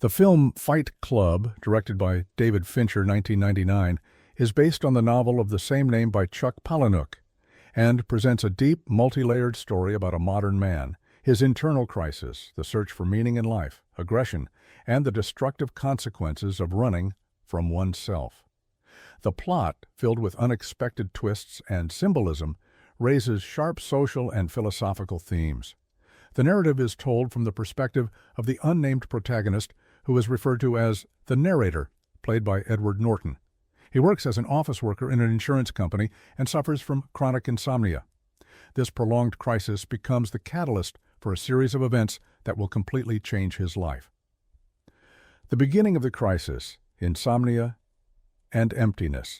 The film Fight Club, directed by David Fincher, 1999, is based on the novel of the same name by Chuck Palahniuk and presents a deep, multi-layered story about a modern man, his internal crisis, the search for meaning in life, aggression, and the destructive consequences of running from oneself. The plot, filled with unexpected twists and symbolism, raises sharp social and philosophical themes. The narrative is told from the perspective of the unnamed protagonist, who is referred to as the narrator, played by Edward Norton. He works as an office worker in an insurance company and suffers from chronic insomnia. This prolonged crisis becomes the catalyst for a series of events that will completely change his life. The beginning of the crisis, insomnia and emptiness.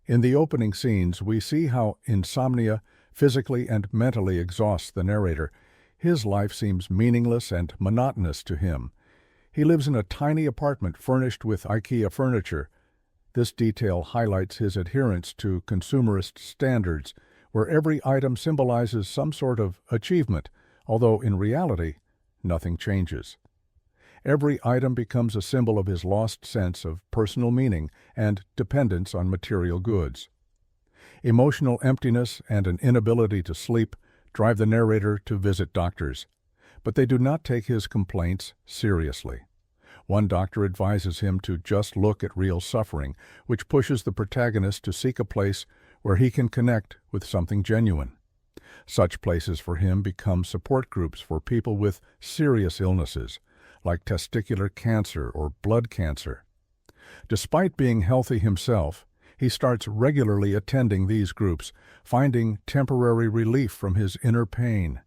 In the opening scenes, we see how insomnia physically and mentally exhausts the narrator. His life seems meaningless and monotonous to him. He lives in a tiny apartment furnished with IKEA furniture. This detail highlights his adherence to consumerist standards, where every item symbolizes some sort of achievement, although in reality, nothing changes. Every item becomes a symbol of his lost sense of personal meaning and dependence on material goods. Emotional emptiness and an inability to sleep drive the narrator to visit doctors, but they do not take his complaints seriously. One doctor advises him to just look at real suffering, which pushes the protagonist to seek a place where he can connect with something genuine. Such places for him become support groups for people with serious illnesses, like testicular cancer or blood cancer. Despite being healthy himself, he starts regularly attending these groups, finding temporary relief from his inner pain.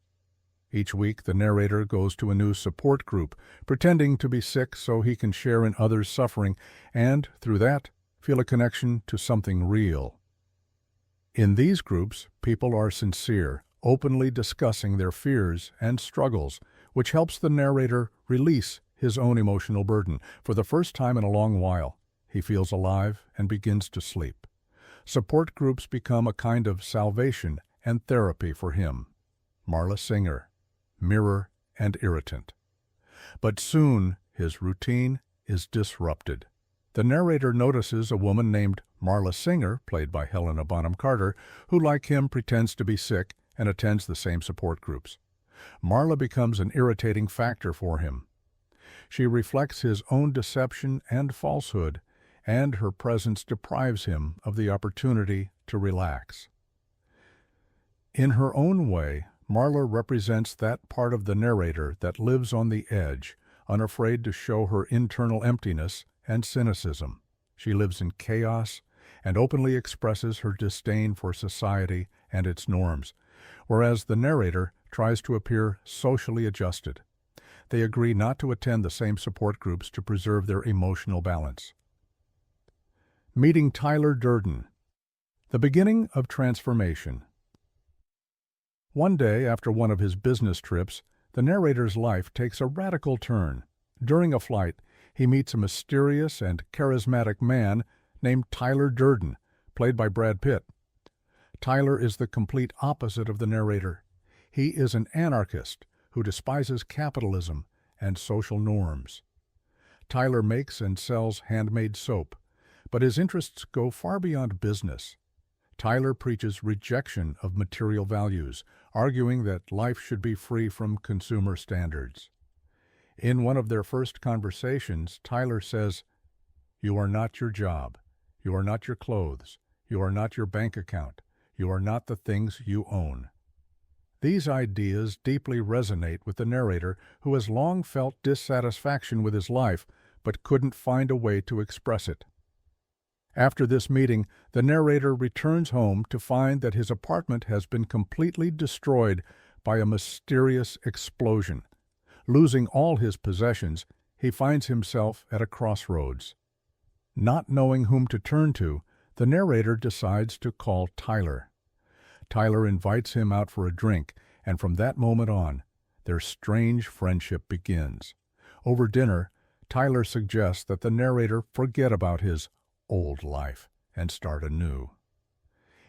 Each week, the narrator goes to a new support group, pretending to be sick so he can share in others' suffering and, through that, feel a connection to something real. In these groups, people are sincere, openly discussing their fears and struggles, which helps the narrator release his own emotional burden. For the first time in a long while, he feels alive and begins to sleep. Support groups become a kind of salvation and therapy for him. Marla Singer, mirror and irritant. But soon his routine is disrupted. The narrator notices a woman named Marla Singer, played by Helena Bonham Carter, who like him pretends to be sick and attends the same support groups. Marla becomes an irritating factor for him. She reflects his own deception and falsehood, and her presence deprives him of the opportunity to relax. In her own way, Marla represents that part of the narrator that lives on the edge, unafraid to show her internal emptiness and cynicism. She lives in chaos and openly expresses her disdain for society and its norms, whereas the narrator tries to appear socially adjusted. They agree not to attend the same support groups to preserve their emotional balance. Meeting Tyler Durden. The beginning of transformation. One day, after one of his business trips, the narrator's life takes a radical turn. During a flight, he meets a mysterious and charismatic man named Tyler Durden, played by Brad Pitt. Tyler is the complete opposite of the narrator. He is an anarchist who despises capitalism and social norms. Tyler makes and sells handmade soap, but his interests go far beyond business. Tyler preaches rejection of material values, arguing that life should be free from consumer standards. In one of their first conversations, Tyler says, "You are not your job. You are not your clothes. You are not your bank account. You are not the things you own." These ideas deeply resonate with the narrator, who has long felt dissatisfaction with his life, but couldn't find a way to express it. After this meeting, the narrator returns home to find that his apartment has been completely destroyed by a mysterious explosion. Losing all his possessions, he finds himself at a crossroads. Not knowing whom to turn to, the narrator decides to call Tyler. Tyler invites him out for a drink, and from that moment on, their strange friendship begins. Over dinner, Tyler suggests that the narrator forget about his old life and start anew.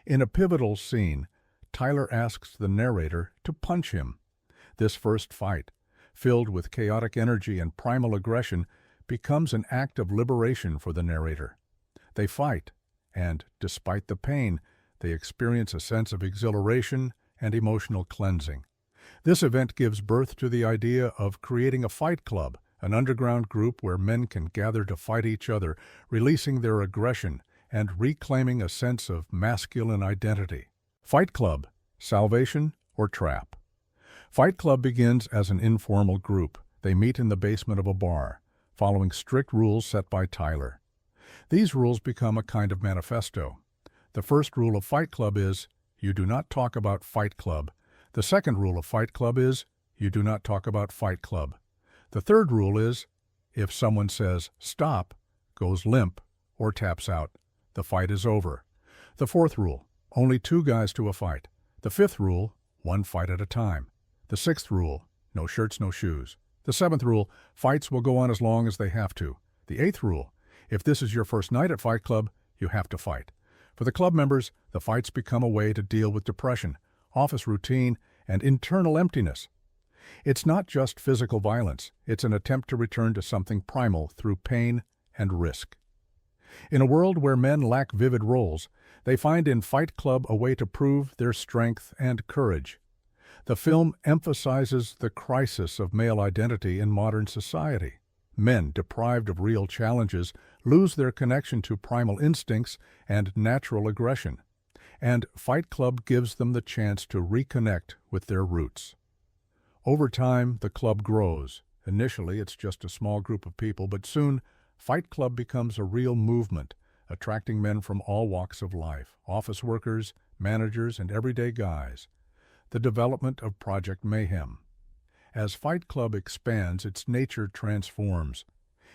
In a pivotal scene, Tyler asks the narrator to punch him. This first fight, filled with chaotic energy and primal aggression, becomes an act of liberation for the narrator. They fight, and, despite the pain, they experience a sense of exhilaration and emotional cleansing. This event gives birth to the idea of creating a fight club, an underground group where men can gather to fight each other, releasing their aggression and reclaiming a sense of masculine identity. Fight Club, salvation or trap? Fight Club begins as an informal group. They meet in the basement of a bar, following strict rules set by Tyler. These rules become a kind of manifesto. The first rule of Fight Club is, you do not talk about Fight Club. The second rule of Fight Club is, you do not talk about Fight Club. The third rule is, if someone says stop, goes limp, or taps out, the fight is over. The fourth rule, only 2 guys to a fight. The fifth rule, 1 fight at a time. The sixth rule, no shirts, no shoes. The seventh rule, fights will go on as long as they have to. The eighth rule, if this is your first night at Fight Club, you have to fight. For the club members, the fights become a way to deal with depression, office routine, and internal emptiness. It's not just physical violence, it's an attempt to return to something primal through pain and risk. In a world where men lack vivid roles, they find in Fight Club a way to prove their strength and courage. The film emphasizes the crisis of male identity in modern society. Men, deprived of real challenges, lose their connection to primal instincts and natural aggression, and Fight Club gives them the chance to reconnect with their roots. Over time, the club grows. Initially, it's just a small group of people, but soon, Fight Club becomes a real movement, attracting men from all walks of life, office workers, managers, and everyday guys. The development of Project Mayhem. As Fight Club expands, its nature transforms.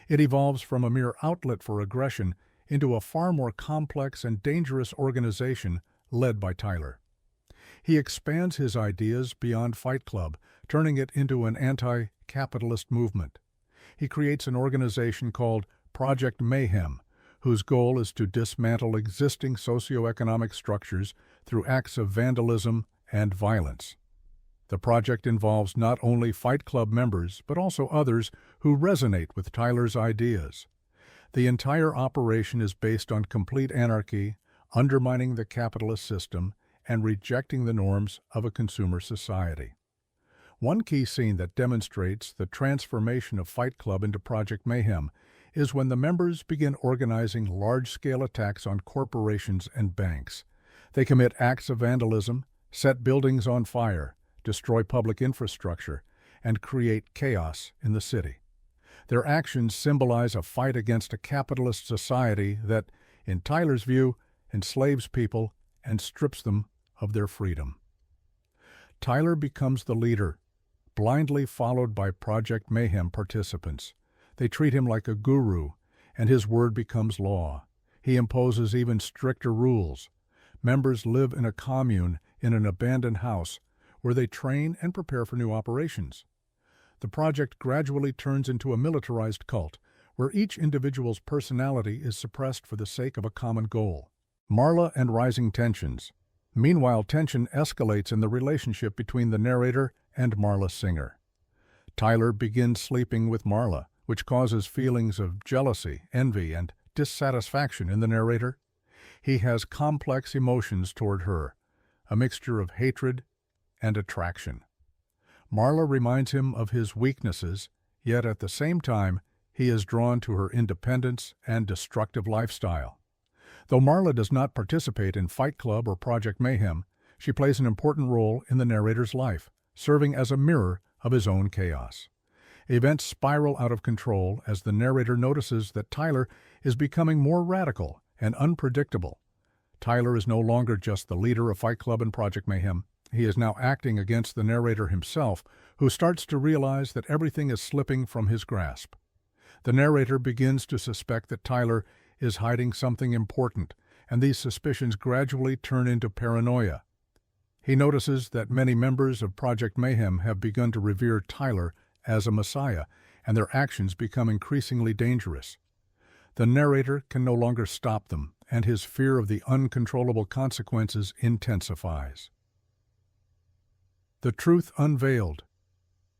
It evolves from a mere outlet for aggression into a far more complex and dangerous organization led by Tyler. He expands his ideas beyond Fight Club, turning it into an anti-capitalist movement. He creates an organization called Project Mayhem, whose goal is to dismantle existing socioeconomic structures through acts of vandalism and violence. The project involves not only Fight Club members, but also others who resonate with Tyler's ideas. The entire operation is based on complete anarchy, undermining the capitalist system, and rejecting the norms of a consumer society. One key scene that demonstrates the transformation of Fight Club into Project Mayhem is when the members begin organizing large-scale attacks on corporations and banks. They commit acts of vandalism, set buildings on fire, destroy public infrastructure, and create chaos in the city. Their actions symbolize a fight against a capitalist society that, in Tyler's view, enslaves people and strips them of their freedom. Tyler becomes the leader, blindly followed by Project Mayhem participants. They treat him like a guru, and his word becomes law. He imposes even stricter rules. Members live in a commune in an abandoned house where they train and prepare for new operations. The project gradually turns into a militarized cult, where each individual's personality is suppressed for the sake of a common goal. Marla and rising tensions. Meanwhile, tension escalates in the relationship between the narrator and Marla Singer. Tyler begins sleeping with Marla, which causes feelings of jealousy, envy, and dissatisfaction in the narrator. He has complex emotions toward her, a mixture of hatred and attraction. Marla reminds him of his weaknesses, yet at the same time, he is drawn to her independence and destructive lifestyle. Though Marla does not participate in Fight Club or Project Mayhem, she plays an important role in the narrator's life, serving as a mirror of his own chaos. Events spiral out of control as the narrator notices that Tyler is becoming more radical and unpredictable. Tyler is no longer just the leader of Fight Club and Project Mayhem. He is now acting against the narrator himself, who starts to realize that everything is slipping from his grasp. The narrator begins to suspect that Tyler is hiding something important, and these suspicions gradually turn into paranoia. He notices that many members of Project Mayhem have begun to revere Tyler as a messiah, and their actions become increasingly dangerous. The narrator can no longer stop them, and his fear of the uncontrollable consequences intensifies. The truth unveiled.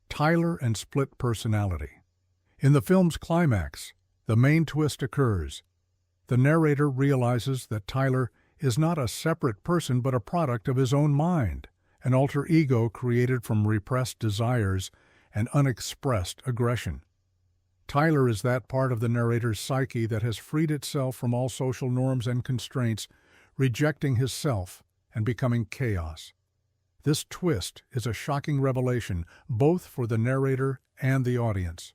Tyler and split personality. In the film's climax, the main twist occurs. The narrator realizes that Tyler is not a separate person but a product of his own mind, an alter ego created from repressed desires and unexpressed aggression. Tyler is that part of the narrator's psyche that has freed itself from all social norms and constraints, rejecting his self and becoming chaos. This twist is a shocking revelation both for the narrator and the audience.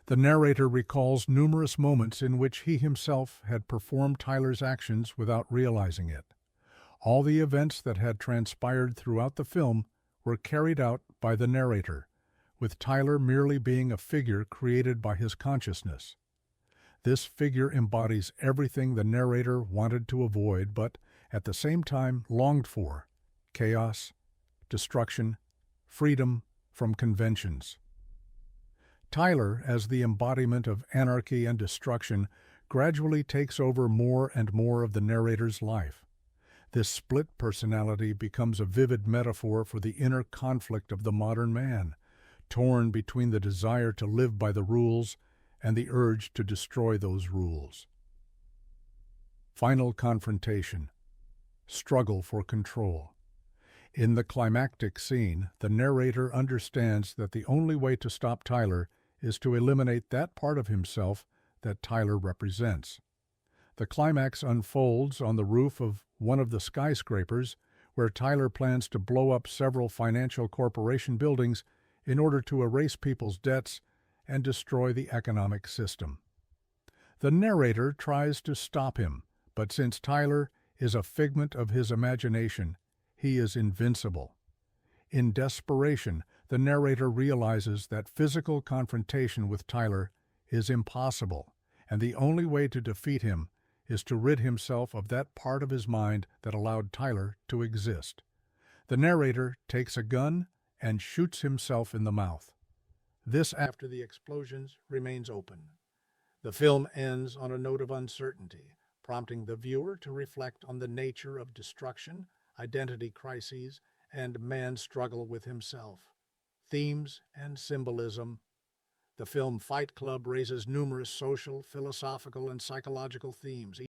The narrator recalls numerous moments in which he himself had performed Tyler's actions without realizing it. All the events that had transpired throughout the film were carried out by the narrator, with Tyler merely being a figure created by his consciousness. This figure embodies everything the narrator wanted to avoid but, at the same time, longed for: chaos, destruction, freedom from conventions. Tyler, as the embodiment of anarchy and destruction, gradually takes over more and more of the narrator's life. This split personality becomes a vivid metaphor for the inner conflict of the modern man, torn between the desire to live by the rules and the urge to destroy those rules. Final confrontation. Struggle for control. In the climactic scene, the narrator understands that the only way to stop Tyler is to eliminate that part of himself that Tyler represents. The climax unfolds on the roof of one of the skyscrapers, where Tyler plans to blow up several financial corporation buildings in order to erase people's debts and destroy the economic system. The narrator tries to stop him, but since Tyler is a figment of his imagination, he is invincible. In desperation, the narrator realizes that physical confrontation with Tyler is impossible, and the only way to defeat him is to rid himself of that part of his mind that allowed Tyler to exist. The narrator takes a gun and shoots himself in the mouth. This, after the explosions, remains open. The film ends on a note of uncertainty, prompting the viewer to reflect on the nature of destruction, identity crises, and man's struggle with himself. Themes and symbolism. The film Fight Club raises numerous social, philosophical, and psychological themes,